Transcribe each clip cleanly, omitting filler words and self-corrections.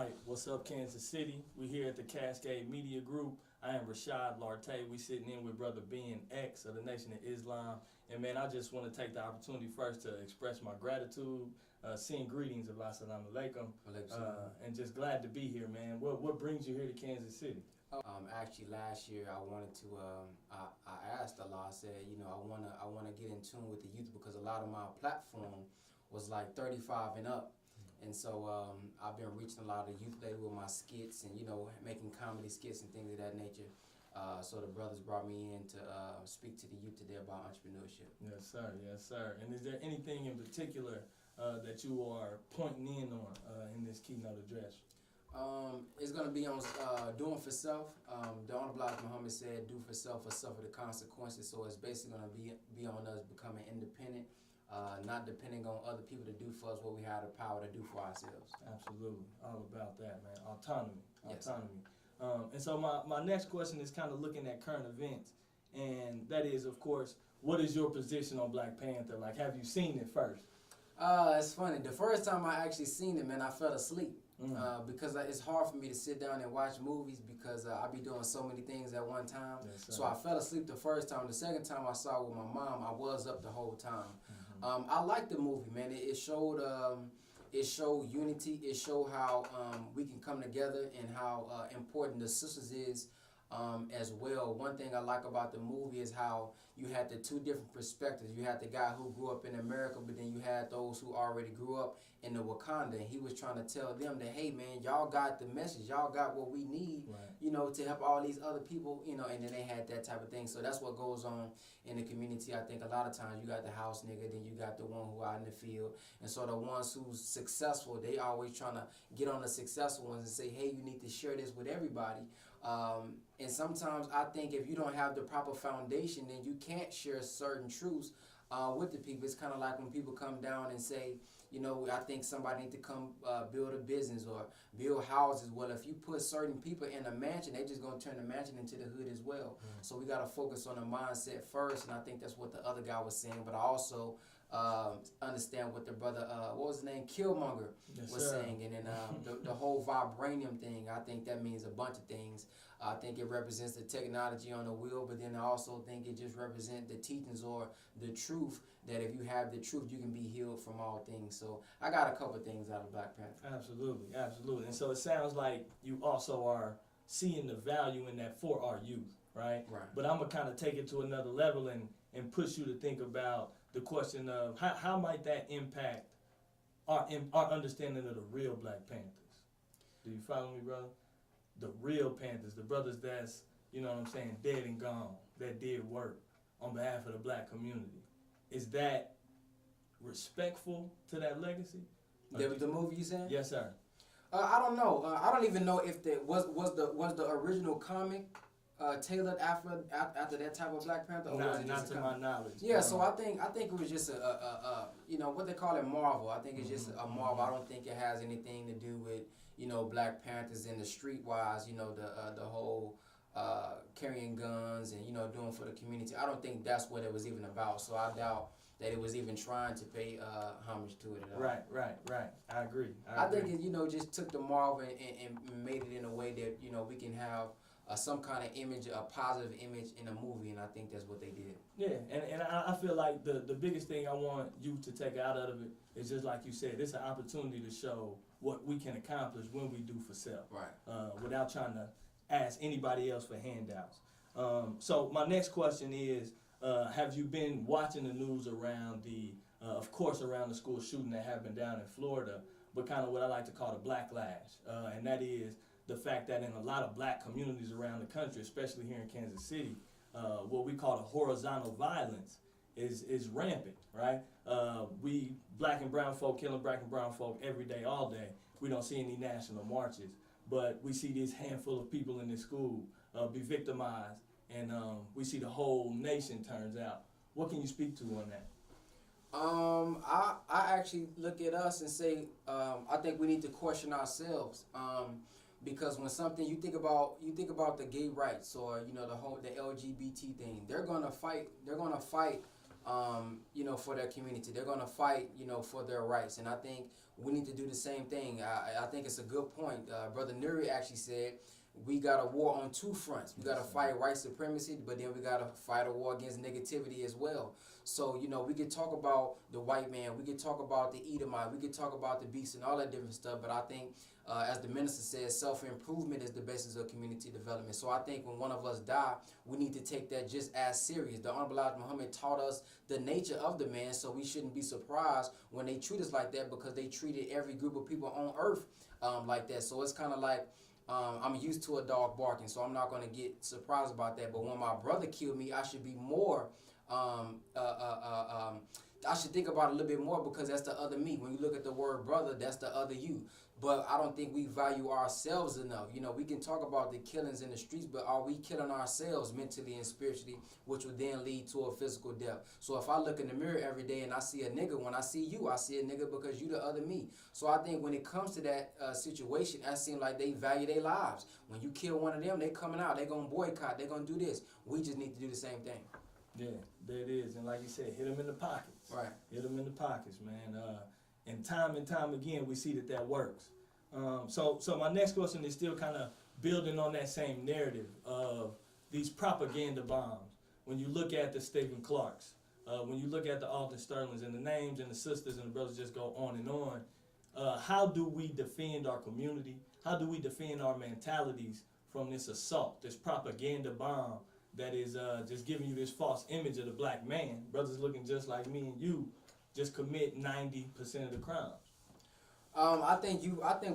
right, what's up, Kansas City? We here at the Cascade Media Group. I am Rashad Lartey. We sitting in with Brother Ben X of the Nation of Islam. And man, I just want to take the opportunity first to express my gratitude, send greetings of Assalamu alaikum, and just glad to be here, man. What brings you here to Kansas City? Actually, last year I wanted to. I asked Allah. I said, I wanna get in tune with the youth because a lot of my platform was like 35 and up. And so I've been reaching a lot of youth lately with my skits and, making comedy skits and things of that nature. So the brothers brought me in to speak to the youth today about entrepreneurship. Yes, sir. Yes, sir. And is there anything in particular that you are pointing in on in this keynote address? It's going to be on doing for self. The Honorable Muhammad said, do for self or suffer the consequences. So it's basically going to be on us becoming independent. Not depending on other people to do for us what we have the power to do for ourselves. Absolutely. All about that, man. Autonomy. Yes. Autonomy. And so my next question is kind of looking at current events. And that is, of course, what is your position on Black Panther? Like, have you seen it first? It's funny. The first time I actually seen it, man, I fell asleep. Because it's hard for me to sit down and watch movies because I be doing so many things at one time. Yes, so I fell asleep the first time. The second time I saw it with my mom, I was up the whole time. I liked the movie, man. It showed unity. It showed how we can come together and how important the sisters is. As well. One thing I like about the movie is how you had the two different perspectives. You had the guy who grew up in America, but then you had those who already grew up in the Wakanda. And he was trying to tell them that, hey, man, y'all got the message. Y'all got what we need, right, to help all these other people, and then they had that type of thing. So that's what goes on in the community. I think a lot of times you got the house nigga, then you got the one who out in the field. And so the ones who's successful, they always trying to get on the successful ones and say, hey, you need to share this with everybody. And sometimes I think if you don't have the proper foundation, then you can't share certain truths with the people. It's kind of like when people come down and say, I think somebody need to come build a business or build houses. Well, if you put certain people in a mansion, they just going to turn the mansion into the hood as well. So we got to focus on the mindset first, and I think that's what the other guy was saying. But I also understand what the brother, what was his name, Killmonger, was saying. And then the whole vibranium thing, I think that means a bunch of things. I think it represents the technology on the wheel, but then I also think it just represents the teachings or the truth, that if you have the truth, you can be healed from all things. So I got a couple of things out of Black Panther. Absolutely, absolutely. And so it sounds like you also are seeing the value in that for our youth, right? Right. But I'm going to kind of take it to another level and push you to think about the question of how might that impact our understanding of the real Black Panthers? Do you follow me, brother? The real Panthers, the brothers that's, dead and gone, that did work on behalf of the Black community. Is that respectful to that legacy? The movie you said? Yes, sir. I don't know. I don't even know if was the original comic tailored after that type of Black Panther, or was it not to my knowledge. Yeah, so I think it was just a what they call it, Marvel. I think it's just a Marvel. I don't think it has anything to do with Black Panthers in the streetwise. The whole carrying guns and doing for the community. I don't think that's what it was even about. So I doubt that it was even trying to pay homage to it at all. Right. I agree. I think it just took the Marvel and made it in a way that we can have some kind of image, a positive image in a movie, and I think that's what they did. Yeah, and I feel like the biggest thing I want you to take out of it is just like you said, it's an opportunity to show what we can accomplish when we do for self. Right. Without trying to ask anybody else for handouts. So my next question is, have you been watching the news around of course, around the school shooting that happened down in Florida, but kind of what I like to call the Blacklash, and that is the fact that in a lot of Black communities around the country, especially here in Kansas City, what we call the horizontal violence is rampant, right? We Black and brown folk killing Black and brown folk every day, all day. We don't see any national marches, but we see this handful of people in this school be victimized, and we see the whole nation turns out. What can you speak to on that? I actually look at us and say, I think we need to question ourselves. Because when something you think about the gay rights or the LGBT thing, they're gonna fight for their community. They're gonna fight for their rights. And I think we need to do the same thing. I think it's a good point. Brother Nuri actually said, we got a war on two fronts. We got to fight white supremacy, but then we got to fight a war against negativity as well. So, you know, we could talk about the white man, we could talk about the Edomite, we could talk about the beast and all that different stuff, but I think, as the minister says, self-improvement is the basis of community development. So I think when one of us die, we need to take that just as serious. The Honorable Elijah Muhammad taught us the nature of the man, so we shouldn't be surprised when they treat us like that, because they treated every group of people on earth like that. So it's kind of like, I'm used to a dog barking, so I'm not going to get surprised about that. But when my brother killed me, I should be more, I should think about it a little bit more, because that's the other me. When you look at the word brother, that's the other you. But I don't think we value ourselves enough. You know, we can talk about the killings in the streets, but are we killing ourselves mentally and spiritually, which would then lead to a physical death? So if I look in the mirror every day and I see a nigga, when I see you, I see a nigga because you the other me. So I think when it comes to that situation, it seems like they value their lives. When you kill one of them, they coming out, they going to boycott, they going to do this. We just need to do the same thing. Yeah, there it is. And like you said, hit them in the pockets. Right. Hit them in the pockets, man. And time again, we see that works. So my next question is still kind of building on that same narrative of these propaganda bombs. When you look at the Stephen Clarks, when you look at the Alton Sterlings, and the names and the sisters and the brothers just go on and on, how do we defend our community? How do we defend our mentalities from this assault, this propaganda bomb that is just giving you this false image of the black man? Brothers looking just like me and you just commit 90% of the crimes. I think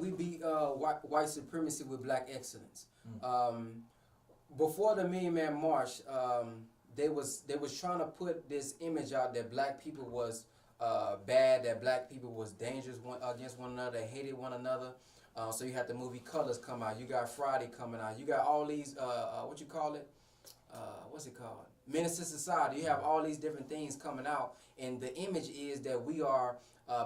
we beat white supremacy with black excellence. Before the Million Man March, they was trying to put this image out that black people was bad, that black people was dangerous against one another, they hated one another. So you had the movie Colors come out. You got Friday coming out. You got all these what you call it? What's it called? Menace to Society. You have all these different things coming out, and the image is that we are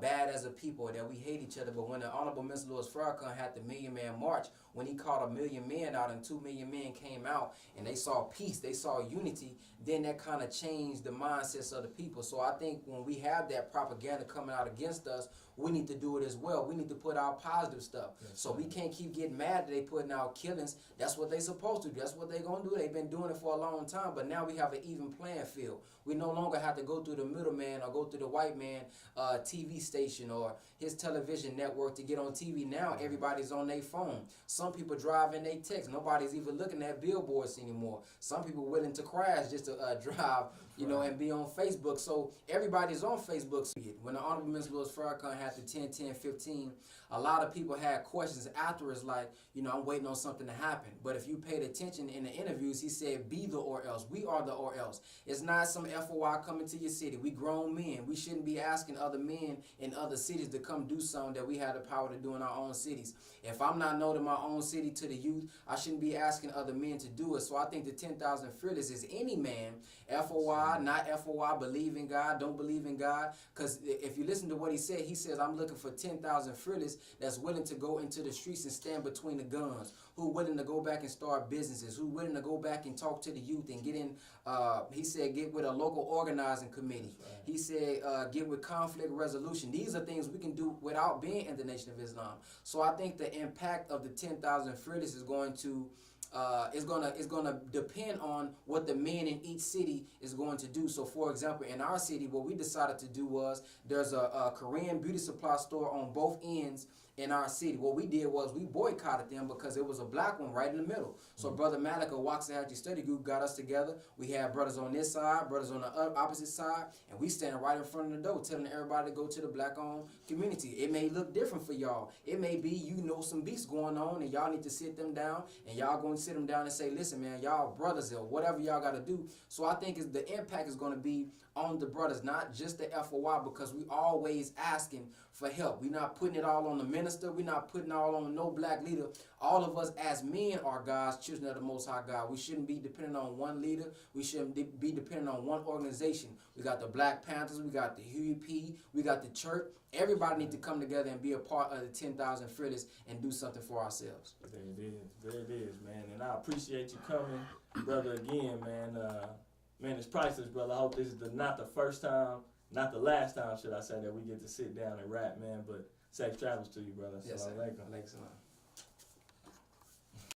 bad as a people, that we hate each other. But when the Honorable Mr. Louis Farrakhan had the Million Man March, when he called 1 million men out and 2 million men came out and they saw peace, they saw unity, then that kind of changed the mindsets of the people. So I think when we have that propaganda coming out against us, we need to do it as well. We need to put out positive stuff. Yes, so we can't keep getting mad that they putting out killings. That's what they supposed to do. That's what they gonna do. They've been doing it for a long time, but now we have an even playing field. We no longer have to go through the middleman or go through the white man TV station or his television network to get on TV. Now everybody's on their phone. Some people drive in their text. Nobody's even looking at billboards anymore. Some people willing to crash just to drive, you know, and be on Facebook. So everybody's on Facebook. When the Honorable Mr. Louis Farrakhan had the 10-10-15, a lot of people had questions afterwards like, you know, I'm waiting on something to happen. But if you paid attention in the interviews, he said, be the or else. We are the or else. It's not some FOI coming to your city. We grown men. We shouldn't be asking other men in other cities to come do something that we have the power to do in our own cities. If I'm not known in my own city to the youth, I shouldn't be asking other men to do it. So I think the 10,000 Fearless is any man, FOI, not FOI, believe in God, don't believe in God. Because if you listen to what he says, I'm looking for 10,000 Fearless that's willing to go into the streets and stand between the guns, who willing to go back and start businesses, who willing to go back and talk to the youth and get in, he said, get with a local organizing committee. Right. He said, get with conflict resolution. These are things we can do without being in the Nation of Islam. So I think the impact of the 10,000 Fearless is going to it's gonna depend on what the men in each city is going to do. So, for example, in our city, what we decided to do was there's a Korean beauty supply store on both ends in our city. What we did was we boycotted them because it was a black one right in the middle. So Brother Malik of Waxahachie Study Group got us together. We had brothers on this side, brothers on the opposite side, and we standing right in front of the door telling everybody to go to the black-owned community. It may look different for y'all. It may be you know some beefs going on and y'all need to sit them down, and y'all going to sit them down and say, listen, man, y'all brothers or whatever y'all got to do. So I think the impact is going to be on the brothers, not just the FOI, because we always asking for help. We're not putting it all on the minister. We're not putting it all on no black leader. All of us as men are God's children of the Most High God. We shouldn't be dependent on one leader. We shouldn't be dependent on one organization. We got the Black Panthers. We got the UEP. We got the church. Everybody needs to come together and be a part of the 10,000 Fearless and do something for ourselves. There it is, man. And I appreciate you coming, brother, again, man. Man, it's priceless, brother. I hope this is not the first time, not the last time, should I say, that we get to sit down and rap, man. But Safe travels to you, brother. Yes, sir. Assalamu alaikum. Alaikum salam.